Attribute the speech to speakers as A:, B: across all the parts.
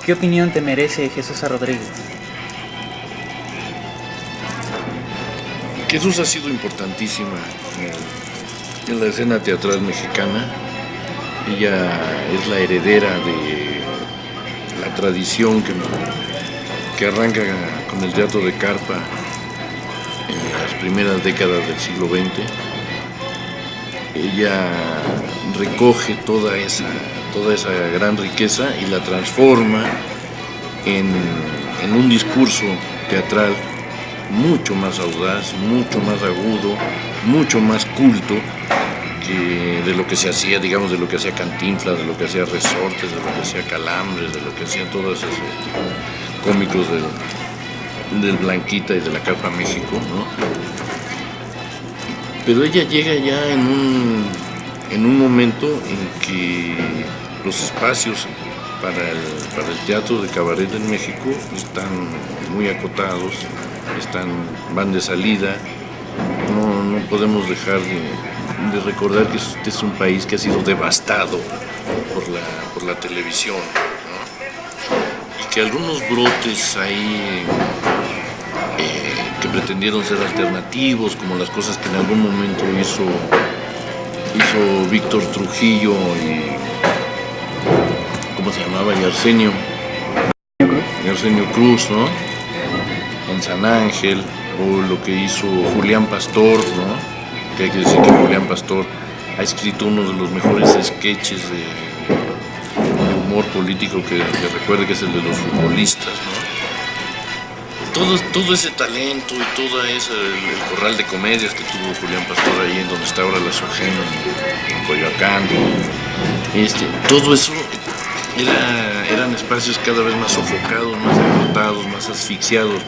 A: ¿Qué opinión te merece Jesús Rodríguez?
B: Jesús ha sido importantísima en la escena teatral mexicana. Ella es la heredera de la tradición que arranca con el teatro de carpa en las primeras décadas del siglo XX. Ella recoge toda esa gran riqueza y la transforma en un discurso teatral mucho más audaz, mucho más agudo, mucho más culto que de lo que se hacía, digamos, de lo que hacía Cantinflas, de lo que hacía Resortes, de lo que hacía Calambres, de lo que hacían todos esos cómicos del Blanquita y de la Carpa México, ¿no? Pero ella llega ya en un momento en que los espacios para el teatro de cabaret en México están muy acotados, van de salida. No podemos dejar de recordar que este es un país que ha sido devastado por la televisión, ¿no? Y que algunos brotes ahí que pretendieron ser alternativos, como las cosas que en algún momento hizo Víctor Trujillo y ¿cómo se llamaba? Y Arsenio Cruz, ¿no? En San Ángel, o lo que hizo Julián Pastor, ¿no? Que hay que decir que Julián Pastor ha escrito uno de los mejores sketches de humor político que recuerde, que es el de los futbolistas, ¿no? Todo ese talento y el corral de comedias que tuvo Julián Pastor ahí en donde está ahora la Sogena, en Coyoacán, todo eso eran espacios cada vez más sofocados, más acortados, más asfixiados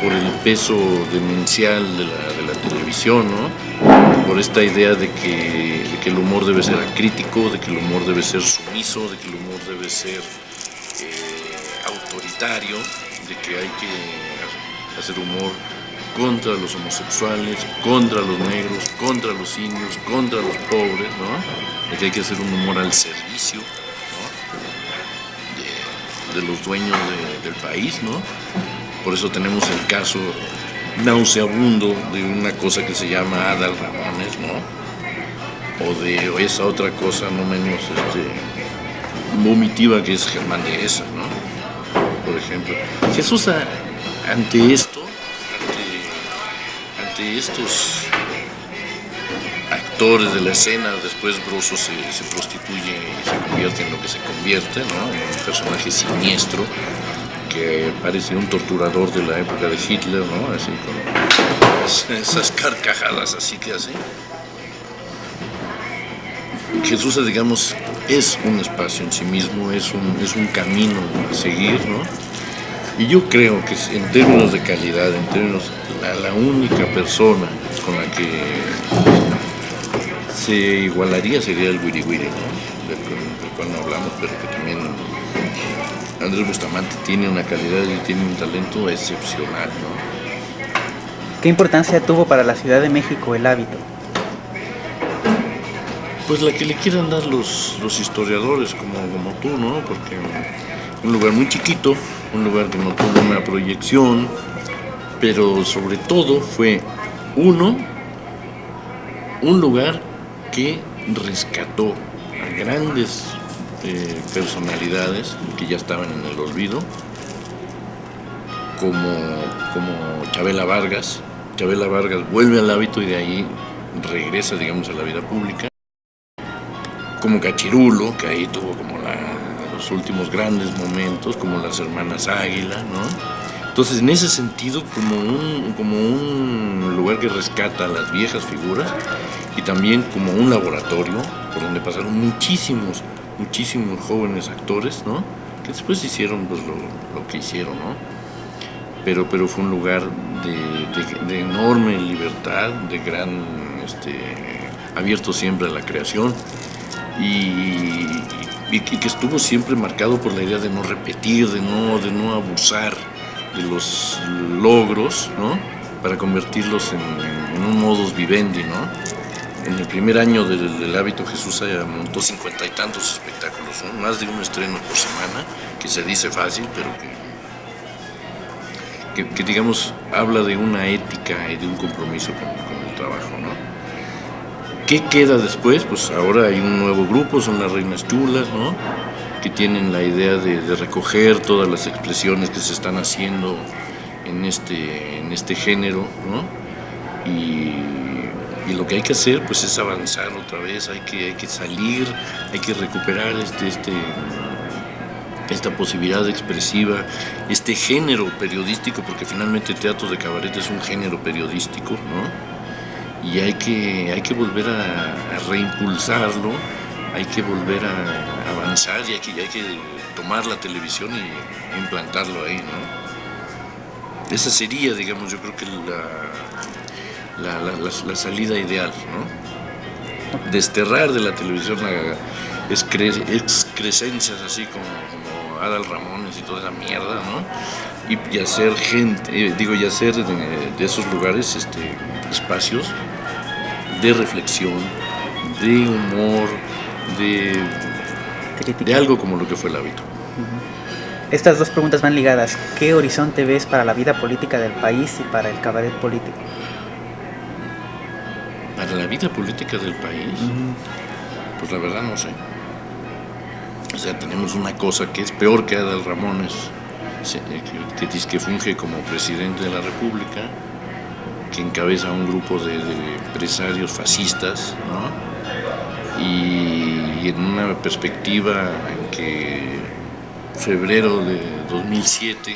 B: por el peso demencial de la televisión, ¿no? Por esta idea de que el humor debe ser acrítico, de que el humor debe ser sumiso, de que el humor debe ser autoritario, de que hay que hacer humor contra los homosexuales, contra los negros, contra los indios, contra los pobres, ¿no? De que hay que hacer un humor al servicio, ¿no? de los dueños del país, ¿no? Por eso tenemos el caso nauseabundo de una cosa que se llama Adal Ramones, ¿no? O de esa otra cosa no menos vomitiva que es Germán Dehesa, ¿no? Por ejemplo, Jesús ante estos actores de la escena, después Broso se prostituye y se convierte en lo que se convierte, ¿no? En un personaje siniestro que parece un torturador de la época de Hitler, ¿no? Así con esas carcajadas así que hace. Jesús, digamos, es un espacio en sí mismo, es un camino a seguir, ¿no? Y yo creo que en términos de calidad, en términos la única persona con la que se igualaría sería el Wiri Wiri, ¿no? Del cual no hablamos, pero que también Andrés Bustamante tiene una calidad y tiene un talento excepcional, ¿no?
A: ¿Qué importancia tuvo para la Ciudad de México el hábito?
B: Pues la que le quieran dar los historiadores como tú, ¿no? Porque un lugar muy chiquito, un lugar que no tuvo una proyección, pero sobre todo fue un lugar que rescató a grandes personalidades que ya estaban en el olvido, como Chabela Vargas. Chabela Vargas vuelve al hábito y de ahí regresa, digamos, a la vida pública. Como Cachirulo, que ahí tuvo como los últimos grandes momentos, como las hermanas Águila, ¿no? Entonces, en ese sentido, como un lugar que rescata a las viejas figuras y también como un laboratorio por donde pasaron muchísimos jóvenes actores, ¿no? Que después hicieron pues lo que hicieron, ¿no? Pero fue un lugar de enorme libertad, de gran abierto siempre a la creación. Y que estuvo siempre marcado por la idea de no repetir, de no abusar de los logros, ¿no? Para convertirlos en un modus vivendi, ¿no? En el primer año del hábito Jesús montó 50 y tantos espectáculos, ¿no? Más de un estreno por semana, que se dice fácil, pero que digamos habla de una ética y de un compromiso con el trabajo, ¿no? ¿Qué queda después? Pues ahora hay un nuevo grupo, son las Reinas Chulas, ¿no? Que tienen la idea de recoger todas las expresiones que se están haciendo en este género, ¿no? Y lo que hay que hacer pues es avanzar otra vez, hay que salir, hay que recuperar esta posibilidad expresiva, este género periodístico, porque finalmente el teatro de cabaret es un género periodístico, ¿no? Y hay que volver a reimpulsarlo, hay que volver a avanzar y hay que tomar la televisión y implantarlo ahí, ¿no? Esa sería, digamos, yo creo que la salida ideal, ¿no? Desterrar de la televisión excrescencias así como Adal Ramones y toda esa mierda, ¿no? Y hacer gente, y hacer de esos lugares espacios de reflexión, de humor, de algo como lo que fue el hábito.
A: Estas dos preguntas van ligadas. ¿Qué horizonte ves para la vida política del país y para el cabaret político?
B: Para la vida política del país, pues la verdad no sé. O sea, tenemos una cosa que es peor que Adal Ramones, que funge como presidente de la República, que encabeza un grupo de empresarios fascistas, ¿no? Y en una perspectiva en que febrero de 2007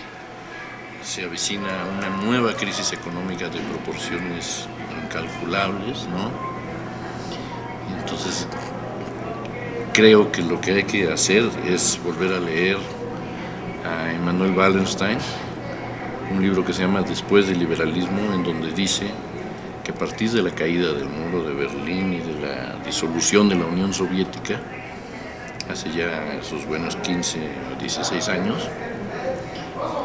B: se avecina una nueva crisis económica de proporciones incalculables, ¿no? Y entonces creo que lo que hay que hacer es volver a leer a Emanuel Wallenstein, un libro que se llama Después del liberalismo, en donde dice que a partir de la caída del muro de Berlín y de la disolución de la Unión Soviética, hace ya esos buenos 15 o 16 años,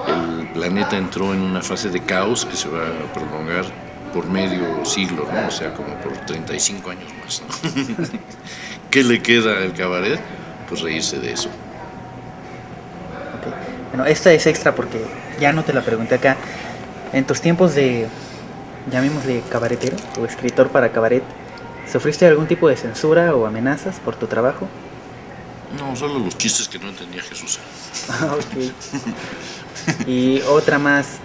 B: el planeta entró en una fase de caos que se va a prolongar por medio siglo, ¿no? O sea, como por 35 años más, ¿no? ¿Qué le queda al cabaret? Pues reírse de eso.
A: Okay. Bueno, esta es extra porque ya no te la pregunté acá. En tus tiempos de, llamémosle cabaretero o escritor para cabaret, ¿sufriste algún tipo de censura o amenazas por tu trabajo?
B: No, solo los chistes que no entendía Jesús.
A: Ok. Y otra más.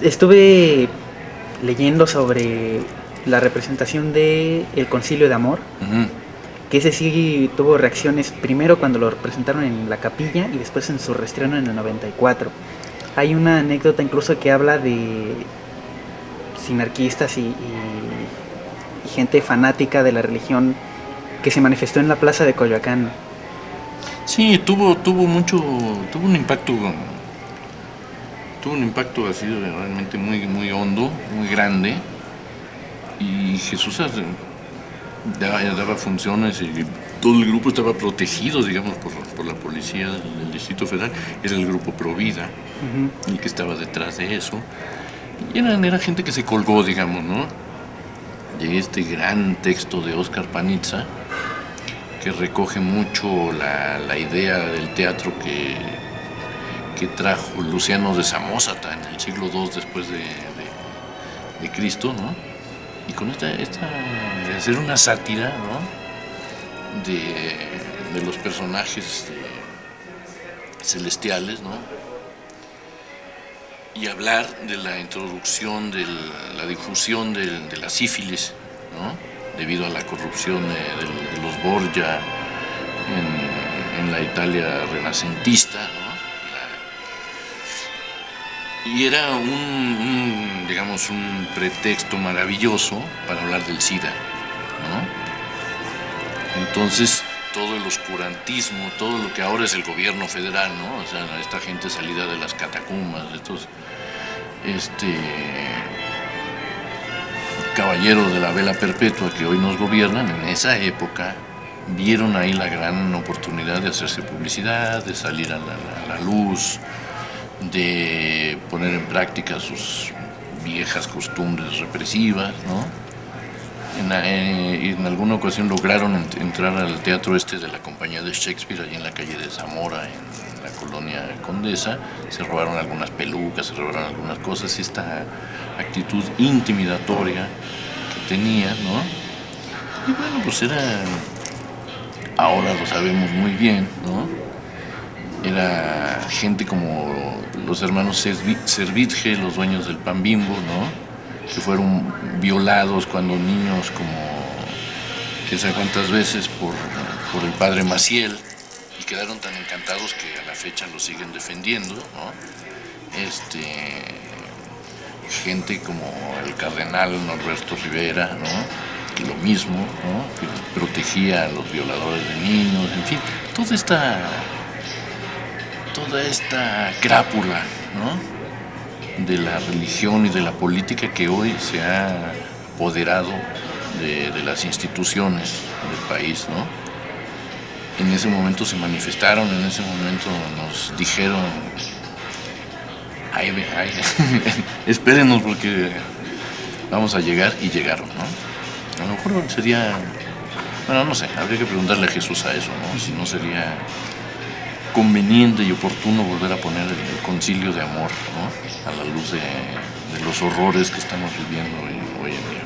A: Estuve leyendo sobre la representación de El Concilio de Amor, que ese sí tuvo reacciones primero cuando lo representaron en la Capilla y después en su reestreno en el 94. Hay una anécdota incluso que habla de sinarquistas y gente fanática de la religión que se manifestó en la plaza de Coyoacán.
B: Sí, tuvo un impacto así realmente muy hondo, muy grande, y Jesús daba funciones y todo el grupo estaba protegido, digamos, por la policía del Distrito Federal. Era el grupo Provida, el que estaba detrás de eso, y era gente que se colgó, digamos, ¿no?, de este gran texto de Óscar Panizza, que recoge mucho la idea del teatro que trajo Luciano de Samosata en el siglo II después de Cristo, ¿no? Y con esta de hacer una sátira, ¿no?, de los personajes celestiales, ¿no?, y hablar de la introducción, de la difusión de la sífilis, ¿no?, debido a la corrupción de los Borgia en la Italia renacentista, ¿no? Y era digamos, un pretexto maravilloso para hablar del SIDA, ¿no? Entonces, todo el oscurantismo, todo lo que ahora es el gobierno federal, ¿no? O sea, esta gente salida de las catacumbas, estos caballeros de la vela perpetua que hoy nos gobiernan, en esa época vieron ahí la gran oportunidad de hacerse publicidad, de salir a la luz, de poner en práctica sus viejas costumbres represivas, ¿no? en alguna ocasión lograron entrar al teatro de la compañía de Shakespeare, allí en la calle de Zamora, en la colonia Condesa. Se robaron algunas pelucas, se robaron algunas cosas, y esta actitud intimidatoria que tenía, ¿no? Y bueno, pues ahora lo sabemos muy bien, ¿no? Era gente como los hermanos Servitje, los dueños del Pan Bimbo, ¿no? Que fueron violados cuando niños, como quién sabe cuántas veces, por el padre Maciel, y quedaron tan encantados que a la fecha lo siguen defendiendo, ¿no? Gente como el cardenal Norberto Rivera, ¿no? Que lo mismo, ¿no? Que protegía a los violadores de niños, en fin, toda esta crápula, ¿no? De la religión y de la política que hoy se ha apoderado de las instituciones del país, ¿no? En ese momento se manifestaron, en ese momento nos dijeron, ay, espérenos porque vamos a llegar, y llegaron, ¿no? A lo mejor sería, bueno, no sé, habría que preguntarle a Jesús a eso, ¿no? Si no sería conveniente y oportuno volver a poner el concilio de amor, ¿no? A la luz de los horrores que estamos viviendo hoy en día.